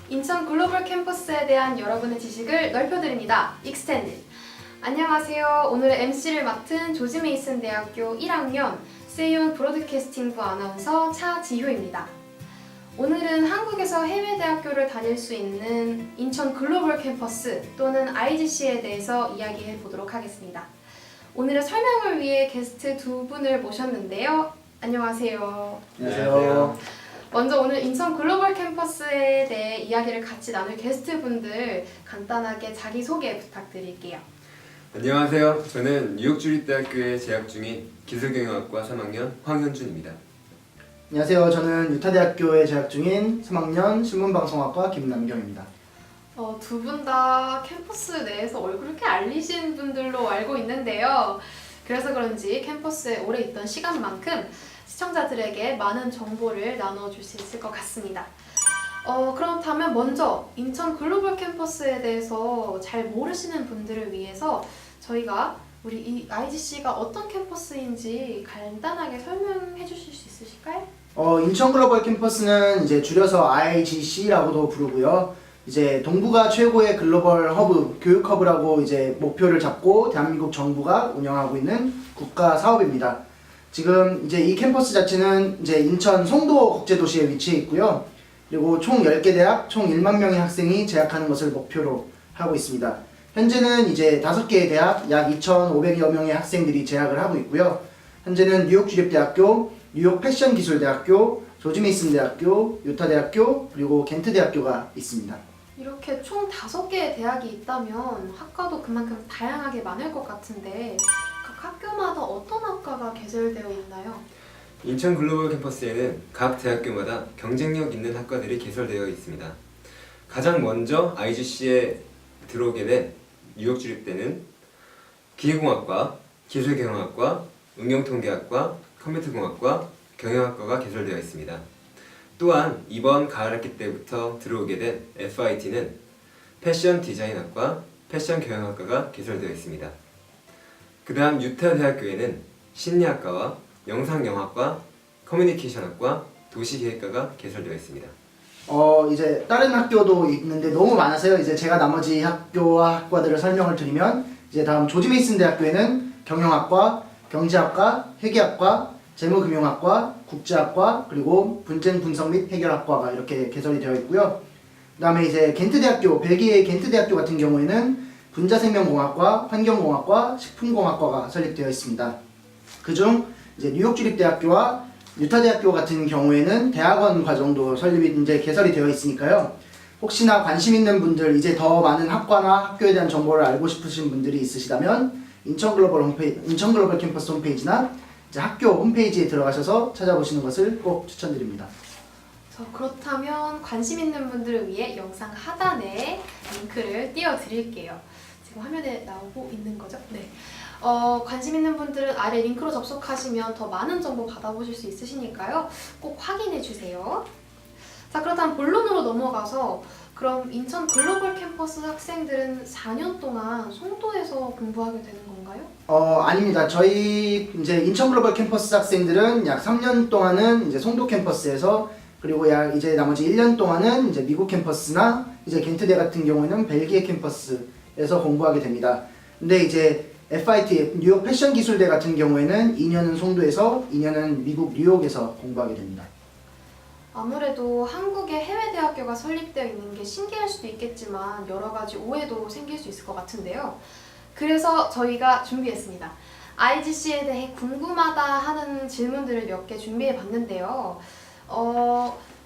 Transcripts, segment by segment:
인천 글로벌 캠퍼스에 대한 여러분의 지식을 넓혀드립니다. 익스텐드. 안녕하세요. 오늘 MC를 맡은 조지 메이슨 대학교 1학년 세이온 브로드캐스팅부 아나운서 차지효입니다. 오늘은 한국에서 해외 대학교를 다닐 수 있는 인천 글로벌 캠퍼스 또는 IGC에 대해서 이야기해 보도록 하겠습니다. 오늘의 설명을 위해 게스트 두 분을 모셨는데요. 안녕하세요. 안녕하세요. 먼저 오늘 인천 글로벌 캠퍼스에 대해 이야기를 같이 나눌 게스트분들 간단하게 자기소개 부탁드릴게요. 안녕하세요. 저는 뉴욕주립대학교에 재학 중인 기술경영학과 3학년 황현준입니다. 안녕하세요. 저는 유타대학교에 재학 중인 3학년 신문방송학과 김남경입니다. 두 분 다 캠퍼스 내에서 얼굴을 꽤 알리신 분들로 알고 있는데요. 그래서 그런지 캠퍼스에 오래 있던 시간만큼 시청자들에게 많은 정보를 나눠줄 수 있을 것 같습니다. 그렇다면 먼저 인천 글로벌 캠퍼스에 대해서 잘 모르시는 분들을 위해서 저희가 우리 이 IGC가 어떤 캠퍼스인지 간단하게 설명해 주실 수 있으실까요? 인천 글로벌 캠퍼스는 이제 줄여서 IGC라고도 부르고요. 이제 동부가 최고의 글로벌 허브, 교육 허브라고 이제 목표를 잡고 대한민국 정부가 운영하고 있는 국가 사업입니다. 지금 이제 이 캠퍼스 자체는 이제 인천 송도 국제도시에 위치해 있고요. 그리고 총 10개 대학, 총 1만 명의 학생이 재학하는 것을 목표로 하고 있습니다. 현재는 이제 5개의 대학, 약 2,500여 명의 학생들이 재학을 하고 있고요. 현재는 뉴욕주립대학교, 뉴욕 패션기술대학교, 조지 메이슨 대학교, 유타대학교, 그리고 겐트대학교가 있습니다. 이렇게 총 5개의 대학이 있다면 학과도 그만큼 다양하게 많을 것 같은데 각 학교마다 어떤 학과가 개설되어 있나요? 인천 글로벌 캠퍼스에는 각 대학교마다 경쟁력 있는 학과들이 개설되어 있습니다. 가장 먼저 IGC에 들어오게 된 뉴욕주립대는 기계공학과, 기술경영학과, 응용통계학과, 컴퓨터공학과, 경영학과가 개설되어 있습니다. 또한 이번 가을학기 때부터 들어오게 된 FIT는 패션 디자인학과, 패션 경영학과가 개설되어 있습니다. 그 다음 유타대학교에는 심리학과와 영상영화과, 커뮤니케이션학과, 도시계획과가 개설되어 있습니다. 이제 다른 학교도 있는데 너무 많아서요. 이제 제가 나머지 학교와 학과들을 설명을 드리면 이제 다음 조지 메이슨 대학교에는 경영학과, 경제학과, 회계학과, 재무금융학과, 국제학과, 그리고 분쟁 분석 및 해결학과가 이렇게 개설이 되어 있고요. 그 다음에 이제 겐트대학교, 벨기에의 겐트대학교 같은 경우에는 분자생명공학과, 환경공학과, 식품공학과가 설립되어 있습니다. 그중 이제 뉴욕주립대학교와 유타대학교 같은 경우에는 대학원 과정도 설립이 이제 개설이 되어 있으니까요. 혹시나 관심 있는 분들, 이제 더 많은 학과나 학교에 대한 정보를 알고 싶으신 분들이 있으시다면 인천 글로벌 캠퍼스 홈페이지나 이제 학교 홈페이지에 들어가셔서 찾아보시는 것을 꼭 추천드립니다. 그렇다면 관심 있는 분들을 위해 영상 하단에 링크를 띄워드릴게요. 지금 화면에 나오고 있는 거죠? 네. 관심 있는 분들은 아래 링크로 접속하시면 더 많은 정보 받아보실 수 있으시니까요. 꼭 확인해 주세요. 자, 그렇다면 본론으로 넘어가서 그럼 인천 글로벌 캠퍼스 학생들은 4년 동안 송도에서 공부하게 되는 건가요? 아닙니다. 저희 이제 인천 글로벌 캠퍼스 학생들은 약 3년 동안은 이제 송도 캠퍼스에서, 그리고 약 이제 나머지 1년 동안은 이제 미국 캠퍼스나 이제 겐트대 같은 경우에는 벨기에 캠퍼스에서 공부하게 됩니다. 근데 이제 FIT 뉴욕 패션 기술대 같은 경우에는 2년은 송도에서 2년은 미국 뉴욕에서 공부하게 됩니다. 아무래도 한국에 해외 대학교가 설립되어 있는 게 신기할 수도 있겠지만 여러 가지 오해도 생길 수 있을 것 같은데요. 그래서 저희가 준비했습니다. IGC에 대해 궁금하다 하는 질문들을 몇 개 준비해 봤는데요.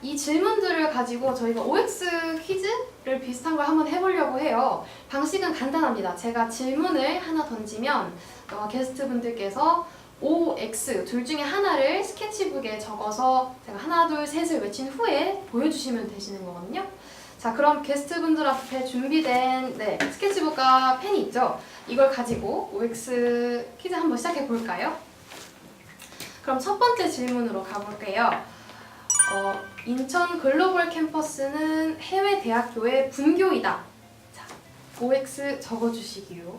이 질문들을 가지고 저희가 OX 퀴즈를 비슷한 걸 한번 해보려고 해요. 방식은 간단합니다. 제가 질문을 하나 던지면 게스트분들께서 OX 둘 중에 하나를 스케치북에 적어서 제가 하나, 둘, 셋을 외친 후에 보여주시면 되시는 거거든요. 자, 그럼 게스트분들 앞에 준비된 스케치북과 펜이 있죠? 이걸 가지고 OX 퀴즈 한번 시작해 볼까요? 그럼 첫 번째 질문으로 가볼게요. 인천 글로벌 캠퍼스는 해외 대학교의 분교이다. 자, OX 적어주시기요.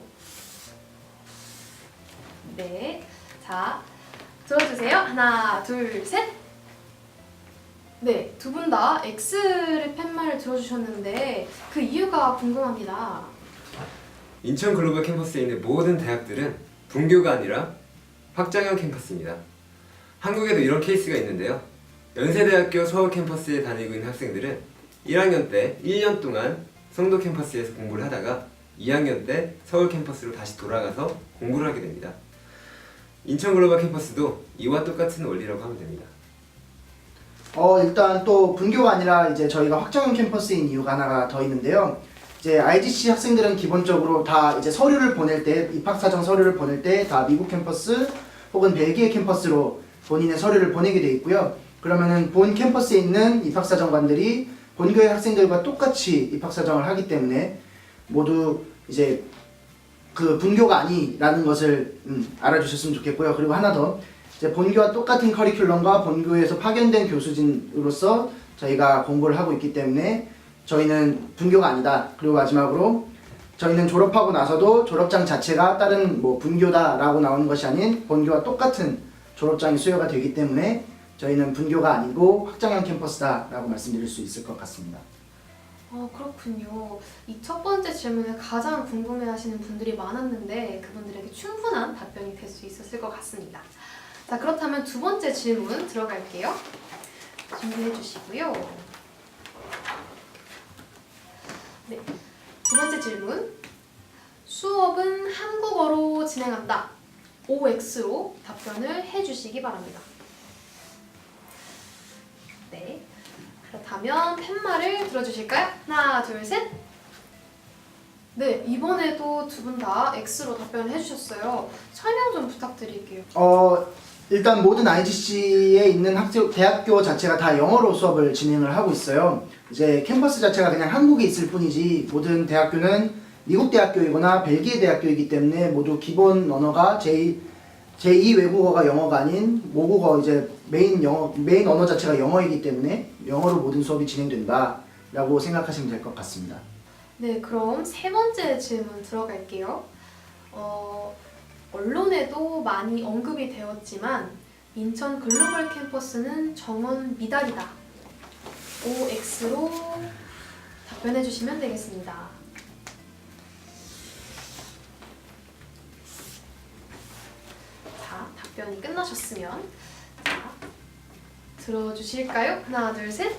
네. 자, 들어주세요. 하나, 둘, 셋. 네, 두 분 다 X를 팻말을 들어주셨는데 그 이유가 궁금합니다. 인천 글로벌 캠퍼스에 있는 모든 대학들은 분교가 아니라 확장형 캠퍼스입니다. 한국에도 이런 케이스가 있는데요. 연세대학교 서울 캠퍼스에 다니고 있는 학생들은 1학년 때 1년 동안 성도 캠퍼스에서 공부를 하다가 2학년 때 서울 캠퍼스로 다시 돌아가서 공부를 하게 됩니다. 인천 글로벌 캠퍼스도 이와 똑같은 원리라고 하면 됩니다. 일단 또 분교가 아니라 이제 저희가 확장형 캠퍼스인 이유가 하나가 더 있는데요. 이제 IGC 학생들은 기본적으로 다 이제 서류를 보낼 때, 입학사정 서류를 보낼 때 다 미국 캠퍼스 혹은 벨기에 캠퍼스로 본인의 서류를 보내게 돼 있고요. 그러면은 본 캠퍼스에 있는 입학사정관들이 본교의 학생들과 똑같이 입학사정을 하기 때문에 모두 이제 그 분교가 아니라는 것을 알아주셨으면 좋겠고요. 그리고 하나 더, 이제 본교와 똑같은 커리큘럼과 본교에서 파견된 교수진으로서 저희가 공부를 하고 있기 때문에 저희는 분교가 아니다. 그리고 마지막으로 저희는 졸업하고 나서도 졸업장 자체가 다른 뭐 분교다라고 나오는 것이 아닌 본교와 똑같은 졸업장이 수여가 되기 때문에 저희는 분교가 아니고 확장형 캠퍼스다라고 말씀드릴 수 있을 것 같습니다. 그렇군요. 이 첫 번째 질문을 가장 궁금해하시는 분들이 많았는데 그분들에게 충분한 답변이 될 수 있었을 것 같습니다. 자, 그렇다면 두 번째 질문 들어갈게요. 준비해 주시고요. 네, 두 번째 질문. 수업은 한국어로 진행한다. OX로 답변을 해주시기 바랍니다. 네, 그렇다면 팻말을 들어주실까요? 하나, 둘, 셋. 네, 이번에도 두 분 다 X로 답변을 해주셨어요. 설명 좀 부탁드릴게요. 일단 모든 IGC에 있는 대학교 자체가 다 영어로 수업을 진행을 하고 있어요. 이제 캠퍼스 자체가 그냥 한국에 있을 뿐이지 모든 대학교는 미국 대학교이거나 벨기에 대학교이기 때문에 모두 기본 언어가 제2 외국어가 영어가 아닌 모국어, 이제 메인 언어 자체가 영어이기 때문에 영어로 모든 수업이 진행된다라고 생각하시면 될 것 같습니다. 네, 그럼 세 번째 질문 들어갈게요. 언론에도 많이 언급이 되었지만 인천 글로벌 캠퍼스는 정원 미달이다. OX로 답변해 주시면 되겠습니다. 자, 답변이 끝나셨으면 자, 들어주실까요? 하나, 둘, 셋.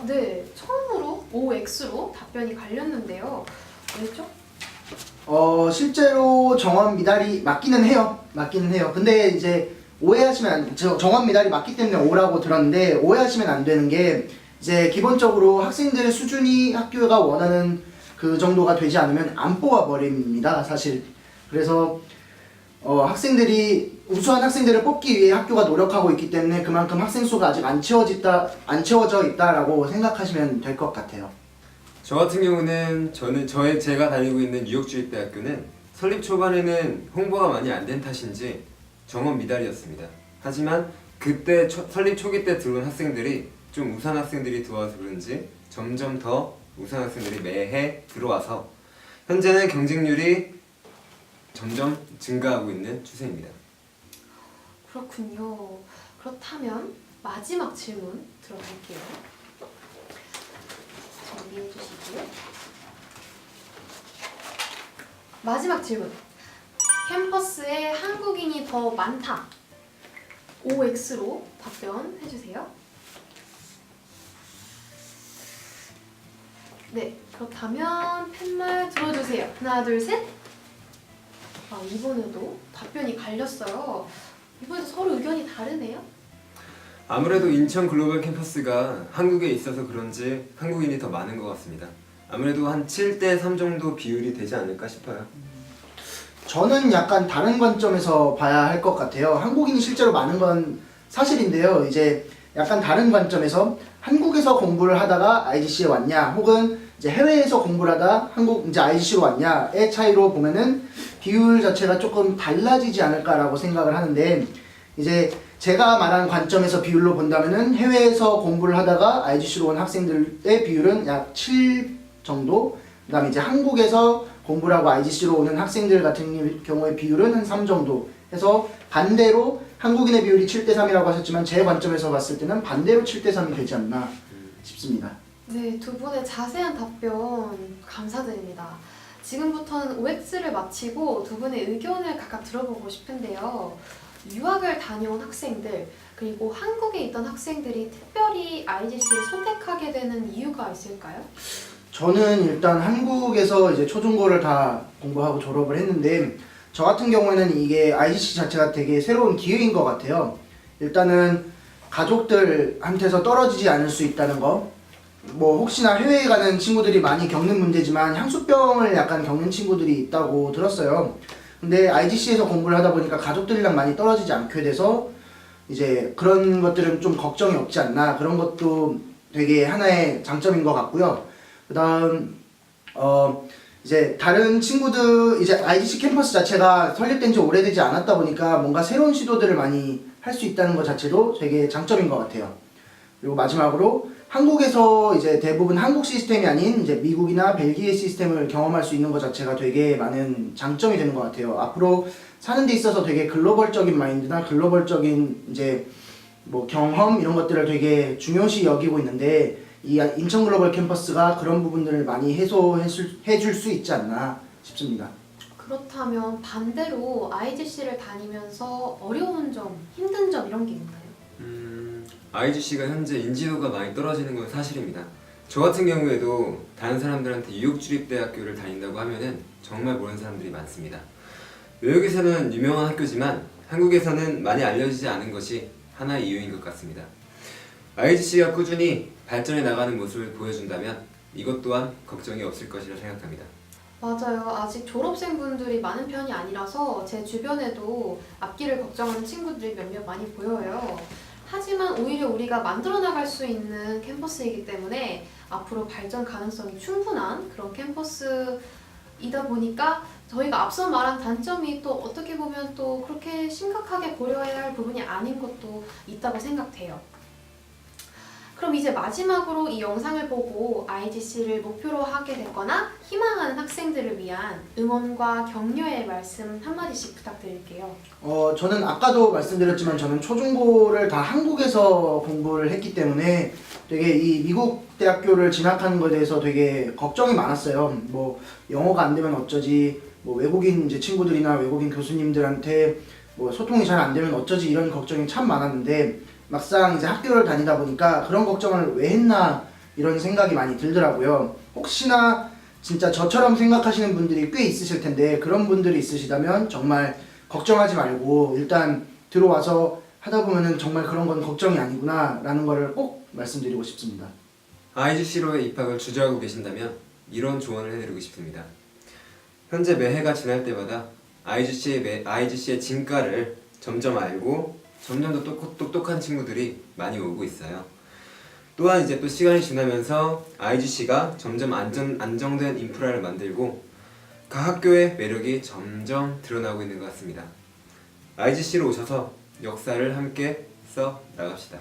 네. 처음으로 OX로 답변이 갈렸는데요. 왜죠? 실제로 정원 미달이 맞기는 해요. 근데 이제 정원 미달이 맞기 때문에 O라고 들었는데 오해하시면 안 되는 게 이제 기본적으로 학생들의 수준이 학교가 원하는 그 정도가 되지 않으면 안 뽑아버립니다, 사실. 그래서 우수한 학생들을 뽑기 위해 학교가 노력하고 있기 때문에 그만큼 학생 수가 아직 안 채워져 있다라고 생각하시면 될 것 같아요. 저 같은 경우는 제가 다니고 있는 뉴욕주립대학교는 설립 초반에는 홍보가 많이 안 된 탓인지 정원 미달이었습니다. 하지만 그때 설립 초기 때 들어온 학생들이 좀 우수한 학생들이 들어와서 그런지 점점 더 우수한 학생들이 매해 들어와서 현재는 경쟁률이 점점 증가하고 있는 추세입니다. 그렇군요. 그렇다면 마지막 질문 들어볼게요. 준비해 주시고요. 마지막 질문. 캠퍼스에 한국인이 더 많다. OX로 답변해 주세요. 네, 그렇다면 팻말 들어주세요. 하나, 둘, 셋. 이번에도 답변이 갈렸어요. 이번에도 서로 의견이 다르네요. 아무래도 인천 글로벌 캠퍼스가 한국에 있어서 그런지 한국인이 더 많은 것 같습니다. 아무래도 한 7대3 정도 비율이 되지 않을까 싶어요. 저는 약간 다른 관점에서 봐야 할 것 같아요. 한국인이 실제로 많은 건 사실인데요. 이제 약간 다른 관점에서 한국에서 공부를 하다가 IGC에 왔냐, 혹은 이제 해외에서 공부를 하다 이제 IGC로 왔냐의 차이로 보면은 비율 자체가 조금 달라지지 않을까라고 생각을 하는데, 이제 제가 말한 관점에서 비율로 본다면은 해외에서 공부를 하다가 IGC로 온 학생들의 비율은 약 7 정도, 그 다음에 이제 한국에서 공부를 하고 IGC로 오는 학생들 같은 경우의 비율은 한 3 정도 해서 반대로 한국인의 비율이 7대3이라고 하셨지만 제 관점에서 봤을 때는 반대로 7대3이 되지 않나 싶습니다. 네, 두 분의 자세한 답변 감사드립니다. 지금부터는 OX를 마치고 두 분의 의견을 각각 들어보고 싶은데요. 유학을 다녀온 학생들, 그리고 한국에 있던 학생들이 특별히 IGC를 선택하게 되는 이유가 있을까요? 저는 일단 한국에서 이제 초중고를 다 공부하고 졸업을 했는데 저 같은 경우에는 이게 IGC 자체가 되게 새로운 기회인 것 같아요. 일단은 가족들한테서 떨어지지 않을 수 있다는 거. 뭐 혹시나 해외에 가는 친구들이 많이 겪는 문제지만 향수병을 약간 겪는 친구들이 있다고 들었어요. 근데 IGC에서 공부를 하다 보니까 가족들이랑 많이 떨어지지 않게 돼서 이제 그런 것들은 좀 걱정이 없지 않나, 그런 것도 되게 하나의 장점인 것 같고요. 그 다음 이제 다른 친구들, 이제 IGC 캠퍼스 자체가 설립된 지 오래되지 않았다 보니까 뭔가 새로운 시도들을 많이 할 수 있다는 것 자체도 되게 장점인 것 같아요. 그리고 마지막으로 한국에서 이제 대부분 한국 시스템이 아닌 이제 미국이나 벨기에 시스템을 경험할 수 있는 것 자체가 되게 많은 장점이 되는 것 같아요. 앞으로 사는 데 있어서 되게 글로벌적인 마인드나 글로벌적인 이제 뭐 경험 이런 것들을 되게 중요시 여기고 있는데 이 인천 글로벌 캠퍼스가 그런 부분들을 많이 해줄 수 있지 않나 싶습니다. 그렇다면 반대로 IGC를 다니면서 어려운 점, 힘든 점 이런 게 있나요? IGC가 현재 인지도가 많이 떨어지는 건 사실입니다. 저 같은 경우에도 다른 사람들한테 뉴욕주립대학교를 다닌다고 하면은 정말 모르는 사람들이 많습니다. 외국에서는 유명한 학교지만 한국에서는 많이 알려지지 않은 것이 하나의 이유인 것 같습니다. IGC가 꾸준히 발전해 나가는 모습을 보여준다면 이것 또한 걱정이 없을 것이라 생각합니다. 맞아요. 아직 졸업생분들이 많은 편이 아니라서 제 주변에도 앞길을 걱정하는 친구들이 몇몇 많이 보여요. 하지만 오히려 우리가 만들어 나갈 수 있는 캠퍼스이기 때문에 앞으로 발전 가능성이 충분한 그런 캠퍼스이다 보니까 저희가 앞서 말한 단점이 또 어떻게 보면 또 그렇게 심각하게 고려해야 할 부분이 아닌 것도 있다고 생각돼요. 그럼 이제 마지막으로 이 영상을 보고 IGC를 목표로 하게 됐거나 희망하는 학생들을 위한 응원과 격려의 말씀 한마디씩 부탁드릴게요. 저는 아까도 말씀드렸지만 저는 초중고를 다 한국에서 공부를 했기 때문에 되게 이 미국 대학교를 진학하는 것에 대해서 되게 걱정이 많았어요. 뭐 영어가 안 되면 어쩌지, 뭐 외국인 이제 친구들이나 외국인 교수님들한테 뭐 소통이 잘 안 되면 어쩌지, 이런 걱정이 참 많았는데 막상 이제 학교를 다니다 보니까 그런 걱정을 왜 했나 이런 생각이 많이 들더라고요. 혹시나 진짜 저처럼 생각하시는 분들이 꽤 있으실 텐데 그런 분들이 있으시다면 정말 걱정하지 말고 일단 들어와서 하다 보면은 정말 그런 건 걱정이 아니구나 라는 거를 꼭 말씀드리고 싶습니다. IGC로의 입학을 주저하고 계신다면 이런 조언을 해드리고 싶습니다. 현재 매해가 지날 때마다 IGC의 진가를 점점 알고 점점 더 똑똑한 친구들이 많이 오고 있어요. 또한 이제 또 시간이 지나면서 IGC가 점점 안정된 인프라를 만들고 각 학교의 매력이 점점 드러나고 있는 것 같습니다. IGC로 오셔서 역사를 함께 써 나갑시다.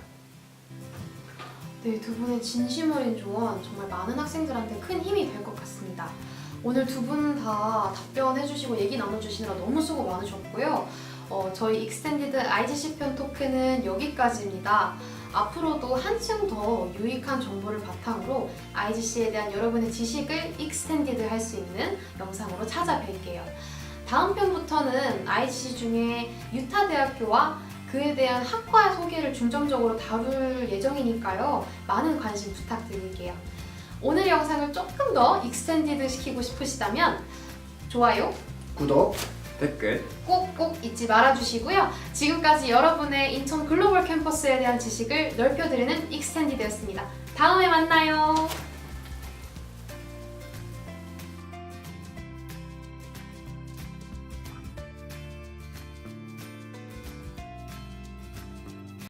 네, 두 분의 진심 어린 조언 정말 많은 학생들한테 큰 힘이 될 것 같습니다. 오늘 두 분 다 답변해주시고 얘기 나눠주시느라 너무 수고 많으셨고요. 저희 익스텐디드 IGC 편 토크는 여기까지입니다. 앞으로도 한층 더 유익한 정보를 바탕으로 IGC에 대한 여러분의 지식을 익스텐디드 할 수 있는 영상으로 찾아뵐게요. 다음 편부터는 IGC 중에 유타 대학교와 그에 대한 학과 소개를 중점적으로 다룰 예정이니까요. 많은 관심 부탁드릴게요. 오늘 영상을 조금 더 익스텐디드 시키고 싶으시다면 좋아요, 구독, 댓글 꼭꼭 잊지 말아주시고요. 지금까지 여러분의 인천 글로벌 캠퍼스에 대한 지식을 넓혀드리는 익스텐디드였습니다. 다음에 만나요.